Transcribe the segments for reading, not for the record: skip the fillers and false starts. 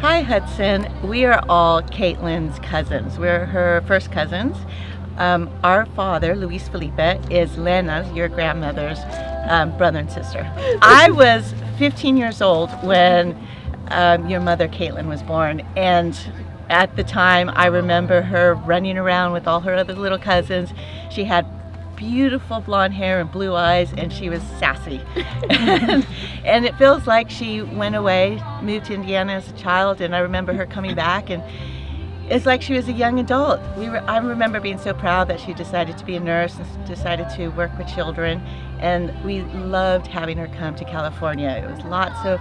Hi, Hudson. We are all Kaitlin's cousins. We're her first cousins. Our father, Luis Felipe, is Lena, your grandmother's brother and sister. I was 15 years old when your mother, Kaitlin, was born, and at the time I remember her running around with all her other little cousins. She had beautiful blonde hair and blue eyes, and she was sassy. And it feels like she went away, moved to Indiana as a child, and I remember her coming back, and it's like she was a young adult. I remember being so proud that she decided to be a nurse and decided to work with children, and we loved having her come to California. It was lots of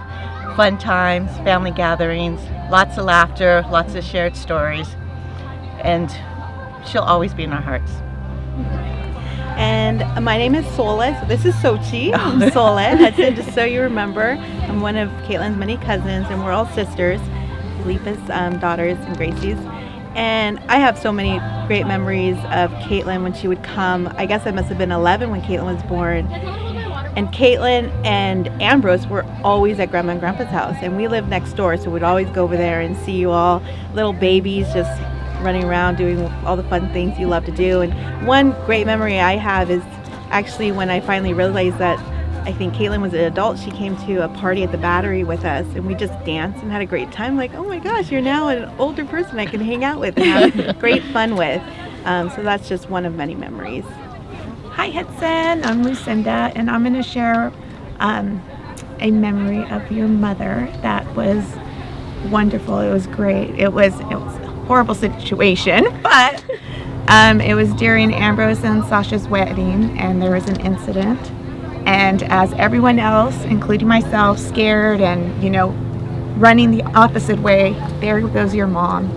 fun times, family gatherings, lots of laughter, lots of shared stories, and she'll always be in our hearts. And my name is Sola. So this is Sochi. I'm Sola Hudson, just so you remember. I'm one of Kaitlin's many cousins, and we're all sisters, Felipe's daughters and Gracie's. And I have so many great memories of Kaitlin when she would come. I guess I must have been 11 when Kaitlin was born. And Kaitlin and Ambrose were always at Grandma and Grandpa's house. And we lived next door, so we'd always go over there and see you all, little babies, just running around doing all the fun things you love to do. And one great memory I have is actually when I finally realized that I think Kaitlin was an adult. She came to a party at the Battery with us, and we just danced and had a great time. Like, oh my gosh, you're now an older person I can hang out with and have great fun with. So that's just one of many memories. Hi Hudson, I'm Lucinda, and I'm going to share a memory of your mother that was wonderful. It was great. It was a horrible situation, but it was during Ambrose and Sasha's wedding, and there was an incident. And as everyone else, including myself, scared and, running the opposite way, there goes your mom,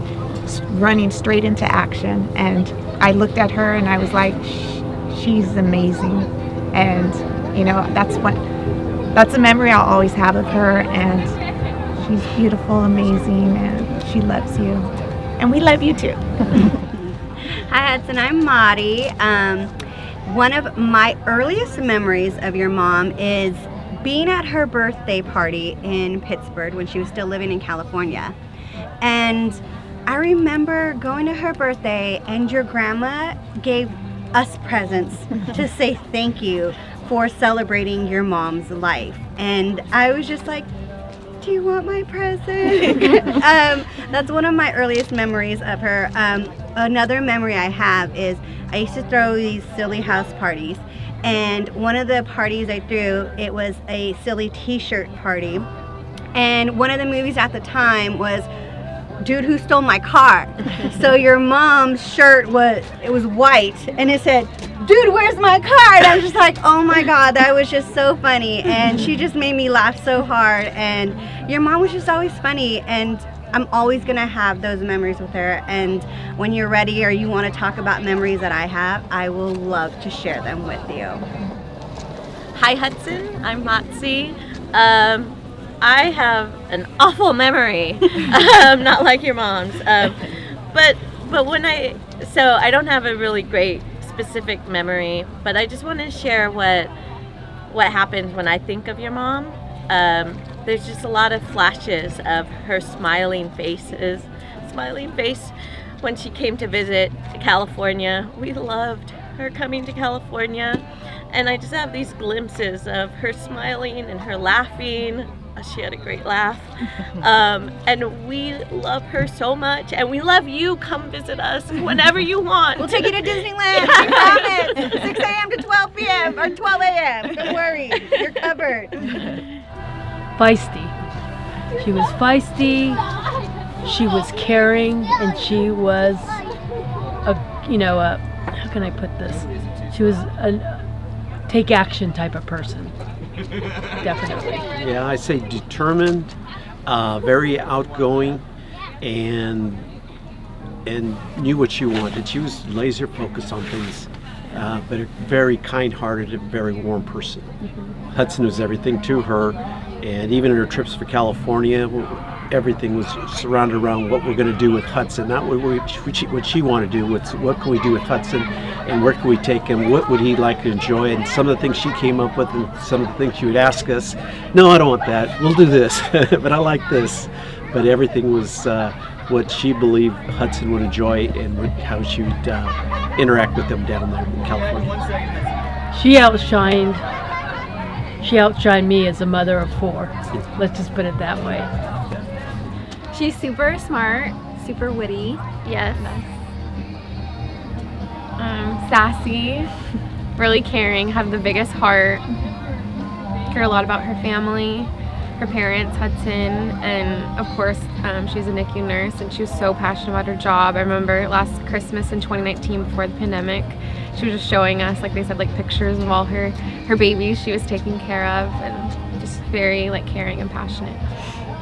running straight into action. And I looked at her and I was like, she's amazing. And, that's a memory I'll always have of her. And she's beautiful, amazing, and she loves you. And we love you too. Hi Hudson, I'm Mari. One of my earliest memories of your mom is being at her birthday party in Pittsburgh when she was still living in California. And I remember going to her birthday, and your grandma gave us presents to say thank you for celebrating your mom's life. And I was just like, do you want my present? That's one of my earliest memories of her. Another memory I have is I used to throw these silly house parties, and one of the parties I threw, it was a silly t-shirt party, and one of the movies at the time was Dude Who Stole My Car. So your mom's shirt was white, and it said, Dude, where's my car? And I was just like, oh my God, that was just so funny, and she just made me laugh so hard. And your mom was just always funny, and I'm always gonna have those memories with her. And when you're ready or you want to talk about memories that I have, I will love to share them with you. Hi Hudson, I'm Motzi. I have an awful memory, not like your mom's. But when I don't have a really great specific memory, but I just want to share what happens when I think of your mom. There's just a lot of flashes of her smiling face when she came to visit California. We loved her coming to California, and I just have these glimpses of her smiling and her laughing. She had a great laugh. And we love her so much, and we love you. Come visit us whenever you want. We'll take you to Disneyland, I promise. 6 a.m. to 12 p.m. or 12 a.m. Don't worry, you're covered. Feisty. She was feisty, she was caring, and she was how can I put this? She was a take action type of person. Definitely. Yeah, I say determined, very outgoing, and knew what she wanted. She was laser focused on things, but a very kind-hearted and very warm person. Hudson was everything to her, and even in her trips for California, everything was surrounded around what we're going to do with Hudson, not what she wanted to do. What can we do with Hudson, and where can we take him? What would he like to enjoy? And some of the things she came up with, and some of the things she would ask us, no, I don't want that. We'll do this, but I like this. but everything was what she believed Hudson would enjoy and how she would interact with them down there in California. She outshined me as a mother of 4. Let's just put it that way. She's super smart, super witty. Yes. Sassy, really caring, have the biggest heart, care a lot about her family, her parents, Hudson, and of course she's a NICU nurse and she was so passionate about her job. I remember last Christmas in 2019 before the pandemic, she was just showing us, like they said, like pictures of all her babies she was taking care of, and just very like caring and passionate.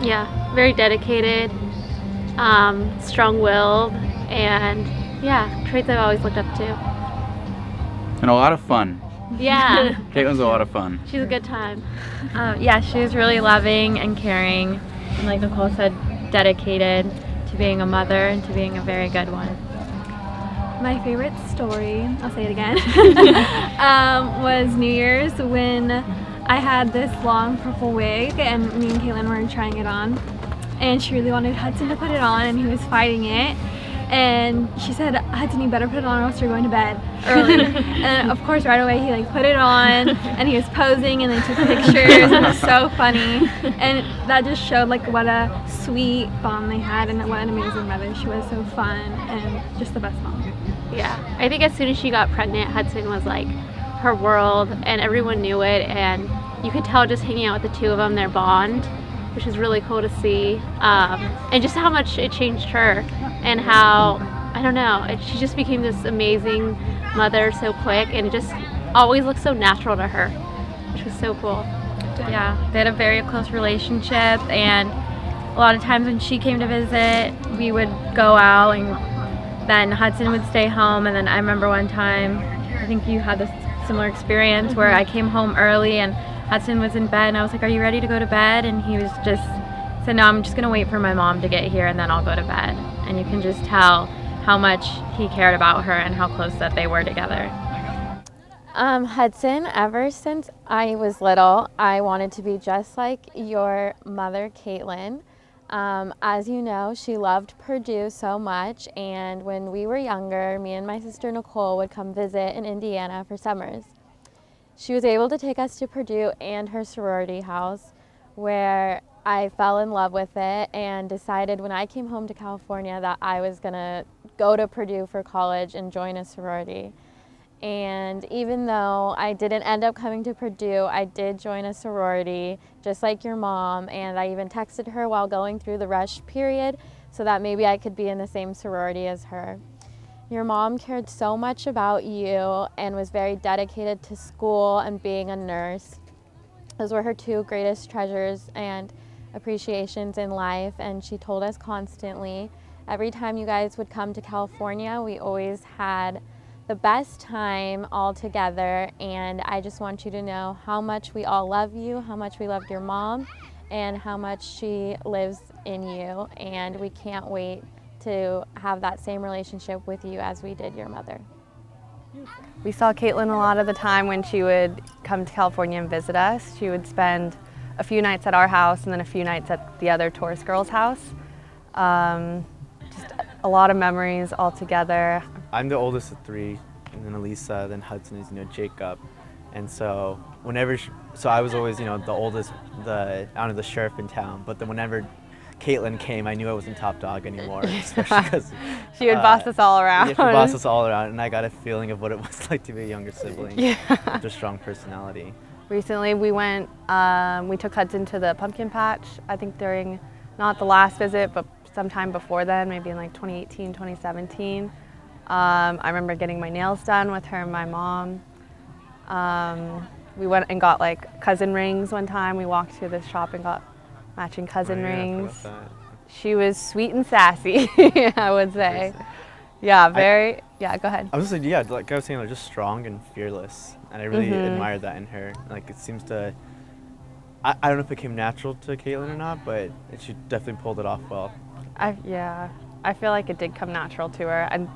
Yeah, very dedicated, strong-willed, and yeah, traits I've always looked up to. And a lot of fun. Yeah. Caitlin's a lot of fun. She's a good time. Yeah, she was really loving and caring, and like Nicole said, dedicated to being a mother and to being a very good one. My favorite story, I'll say it again, was New Year's when I had this long purple wig and me and Kaitlin were trying it on, and she really wanted Hudson to put it on and he was fighting it. And she said, Hudson, you better put it on or else you're going to bed early. And of course, right away, he like put it on and he was posing and they took pictures and it was so funny. And that just showed like what a sweet bond they had and what an amazing mother. She was so fun and just the best mom. Yeah, I think as soon as she got pregnant, Hudson was like her world and everyone knew it, and you could tell just hanging out with the two of them, their bond, which was really cool to see, and just how much it changed her and how, I don't know, she just became this amazing mother so quick, and it just always looked so natural to her, which was so cool. Yeah, they had a very close relationship, and a lot of times when she came to visit, we would go out and then Hudson would stay home. And then I remember one time, I think you had this similar experience where I came home early and Hudson was in bed and I was like, are you ready to go to bed? And he was just said, no, I'm just gonna wait for my mom to get here and then I'll go to bed. And you can just tell how much he cared about her and how close that they were together. Hudson, ever since I was little, I wanted to be just like your mother, Kaitlin. As you know, she loved Purdue so much, and when we were younger, me and my sister Nicole would come visit in Indiana for summers. She was able to take us to Purdue and her sorority house, where I fell in love with it and decided when I came home to California that I was gonna go to Purdue for college and join a sorority. And even though I didn't end up coming to Purdue, I did join a sorority, just like your mom, and I even texted her while going through the rush period so that maybe I could be in the same sorority as her. Your mom cared so much about you and was very dedicated to school and being a nurse. Those were her two greatest treasures and appreciations in life, and she told us constantly, every time you guys would come to California, we always had the best time all together, and I just want you to know how much we all love you, how much we loved your mom, and how much she lives in you, and we can't wait to have that same relationship with you as we did your mother. We saw Kaitlin a lot of the time when she would come to California and visit us. She would spend a few nights at our house and then a few nights at the other tourist girl's house. Just a lot of memories all together. I'm the oldest of 3, and then Elisa, then Hudson is, Jacob. And so so I was always, the oldest, the sheriff in town. But then whenever Kaitlin came, I knew I wasn't top dog anymore, especially because she would boss us all around. Yeah, she would boss us all around, and I got a feeling of what it was like to be a younger sibling. Yeah. With a strong personality. Recently, we took Hudson to the pumpkin patch. I think during not the last visit, but sometime before then, maybe in like 2018, 2017. I remember getting my nails done with her and my mom. We went and got like cousin rings one time. We walked to this shop and got matching cousin rings. She was sweet and sassy, I would say. Yeah, yeah, go ahead. I was like, yeah, like I was saying, like, just strong and fearless. And I really admired that in her. Like, it seems to, I don't know if it came natural to Kaitlin or not, but she definitely pulled it off well. I feel like it did come natural to her. And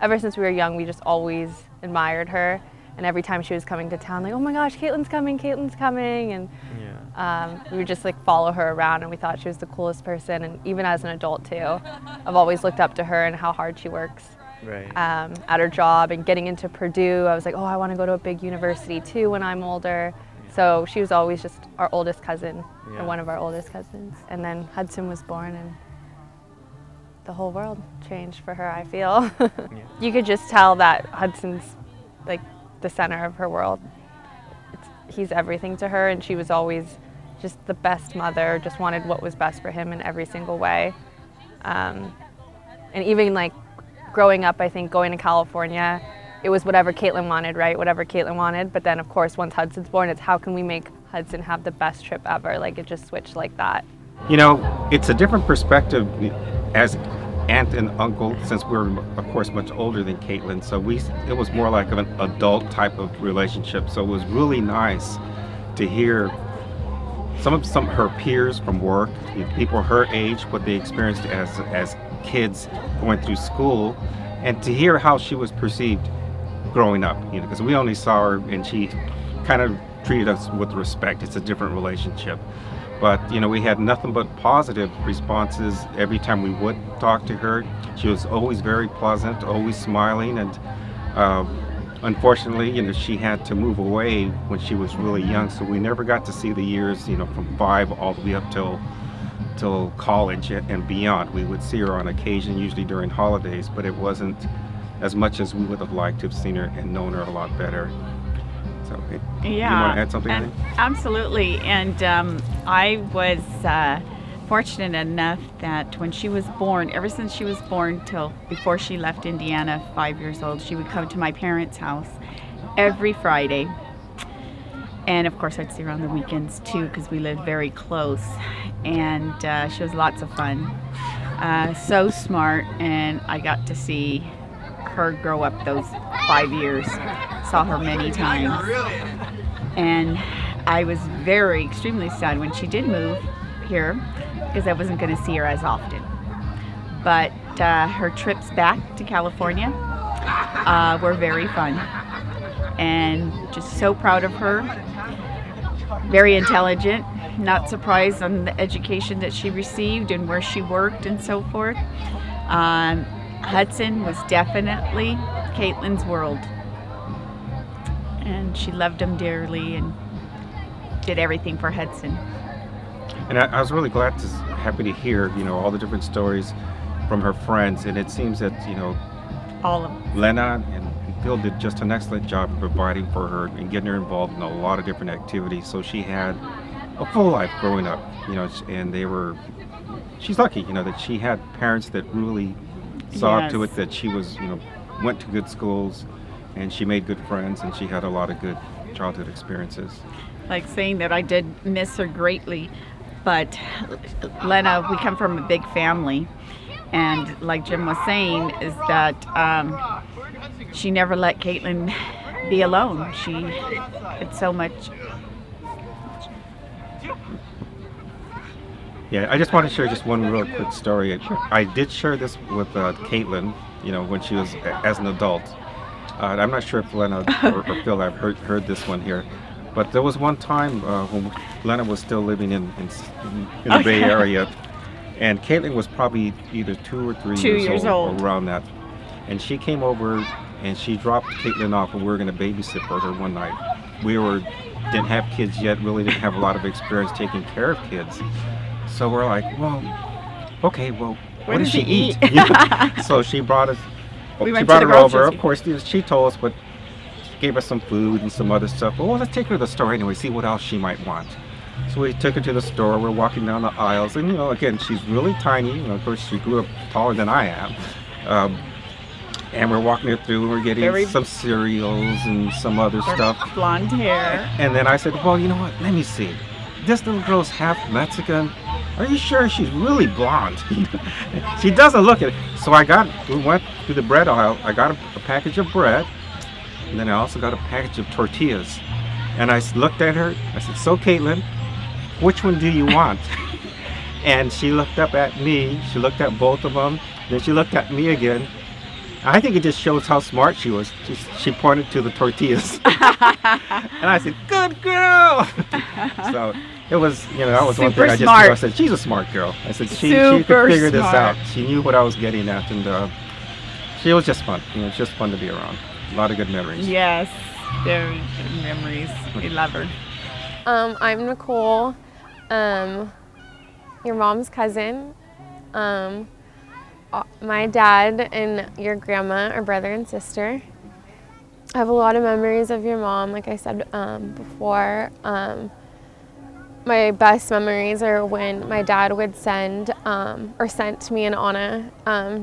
ever since we were young, we just always admired her. And every time she was coming to town, like, oh my gosh, Caitlin's coming. And we would just like follow her around, and we thought she was the coolest person. And even as an adult too, I've always looked up to her and how hard she works at her job. And getting into Purdue, I was like, oh, I want to go to a big university too when I'm older. So she was always just our oldest cousin, or one of our oldest cousins. And then Hudson was born, and the whole world changed for her, I feel. You could just tell that Hudson's like the center of her world. He's everything to her, and she was always just the best mother, just wanted what was best for him in every single way. And even like growing up, I think going to California, it was whatever Kaitlin wanted, right? Whatever Kaitlin wanted. But then of course, once Hudson's born, it's how can we make Hudson have the best trip ever? Like it just switched like that. You know, it's a different perspective as aunt and uncle, since we're of course much older than Kaitlin. So it was more like an adult type of relationship. So it was really nice to hear some of her peers from work, people her age, what they experienced as kids going through school, and to hear how she was perceived growing up, you know, because we only saw her and she kind of treated us with respect. It's a different relationship. But, you know, we had nothing but positive responses every time we would talk to her. She was always very pleasant, always smiling, and unfortunately, you know, she had to move away when she was really young, so we never got to see the years, you know, from 5 all the way up till college and beyond. We would see her on occasion, usually during holidays, but it wasn't as much as we would have liked to have seen her and known her a lot better. So, you want to add something? Absolutely. And I was fortunate enough that when she was born, ever since she was born till before she left Indiana, 5 years old, she would come to my parents' house every Friday. And of course, I'd see her on the weekends too, because we lived very close. And she was lots of fun, so smart, and I got to see her grow up those 5 years. Saw her many times, and I was extremely sad when she did move here, because I wasn't going to see her as often. But her trips back to California were very fun, and just so proud of her. Very intelligent, not surprised on the education that she received and where she worked and so forth. Hudson was definitely Caitlin's world, and she loved him dearly and did everything for Hudson. And I was really happy to hear, you know, all the different stories from her friends, and it seems that, you know, all of them. Lena and Phil did just an excellent job of providing for her and getting her involved in a lot of different activities. So she had a full life growing up, you know, and she's lucky, you know, that she had parents that really saw to it that she was, you know, went to good schools, and she made good friends, and she had a lot of good childhood experiences. Like saying that I did miss her greatly, but Lena, we come from a big family, and like Jim was saying, is that she never let Kaitlin be alone. She had so much. Yeah, I just want to share just one real quick story. I did share this with Kaitlin, you know, when she was as an adult. I'm not sure if Lena or Phil have heard this one here, but there was one time when Lena was still living in the Bay Area, and Kaitlin was probably either 2 or 3 years old, around that. And she came over and she dropped Kaitlin off, and we were going to babysit for her one night. We didn't have kids yet, really didn't have a lot of experience taking care of kids. So we're like, well, okay, well, what does she eat? So she brought us. She brought her over. Of course, she told us, but she gave us some food and some other stuff. Well, let's take her to the store anyway, see what else she might want. So we took her to the store. We're walking down the aisles, and you know, again, she's really tiny. You know, of course, she grew up taller than I am. And we're walking her through, and we're getting some cereals and some other stuff. Blonde hair. And then I said, well, you know what? Let me see. This little girl's half Mexican. Are you sure she's really blonde? She doesn't look it. So we went to the bread aisle. I got a package of bread, and then I also got a package of tortillas. And I looked at her. I said, so Kaitlin, which one do you want? And she looked up at me. She looked at both of them. Then she looked at me again. I think it just shows how smart she was. She pointed to the tortillas. And I said, good girl. So it was, that was one thing I just knew. I said, she's a smart girl. I said, she could figure this out. She knew what I was getting at. And she was just fun. It's just fun to be around. A lot of good memories. Yes, very good memories. We love her. I'm Nicole, your mom's cousin. My dad and your grandma are brother and sister. I have a lot of memories of your mom, like I said before. My best memories are when my dad would sent me and Anna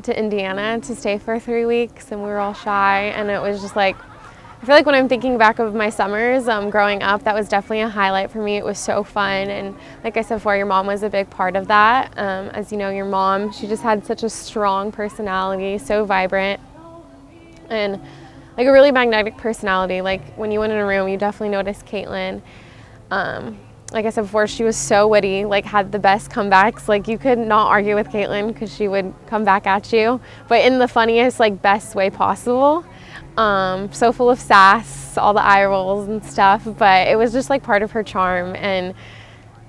to Indiana to stay for 3 weeks, and we were all shy, and it was just like, I feel like when I'm thinking back of my summers growing up, that was definitely a highlight for me. It was so fun, and like I said before, your mom was a big part of that. As you know, your mom, she just had such a strong personality, so vibrant, and like a really magnetic personality. Like when you went in a room, you definitely noticed Kaitlin. Like I said before, she was so witty, like had the best comebacks. Like you could not argue with Kaitlin because she would come back at you, but in the funniest, like best way possible. So full of sass, all the eye rolls and stuff, but it was just like part of her charm, and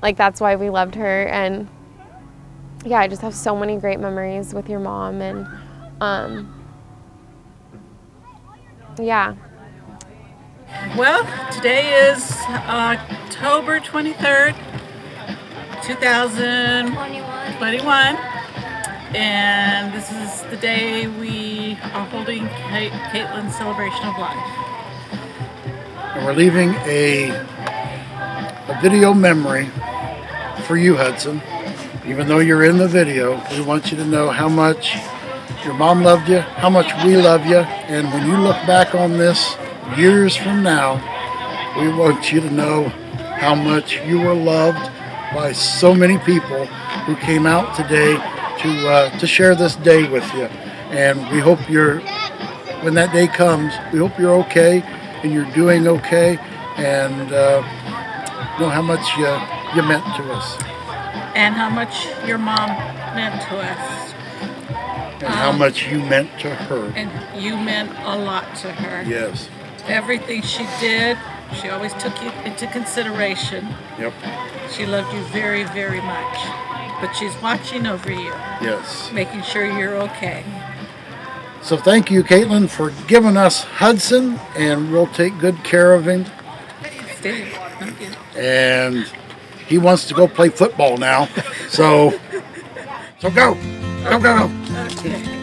like that's why we loved her. And yeah, I just have so many great memories with your mom, and yeah. Well, today is October 23rd, 2021. And this is the day we are holding Kaitlin's celebration of life. And we're leaving a video memory for you, Hudson. Even though you're in the video, we want you to know how much your mom loved you, how much we love you, and when you look back on this years from now, we want you to know how much you were loved by so many people who came out today to share this day with you. And we hope when that day comes, we hope you're okay and you're doing okay, and know how much you meant to us. And how much your mom meant to us. And how much you meant to her. And you meant a lot to her. Yes. Everything she did, she always took you into consideration. Yep. She loved you very, very much. But she's watching over you. Yes. Making sure you're okay. So thank you, Kaitlin, for giving us Hudson, and we'll take good care of him. Thank you. And he wants to go play football now. So go. Go. Okay.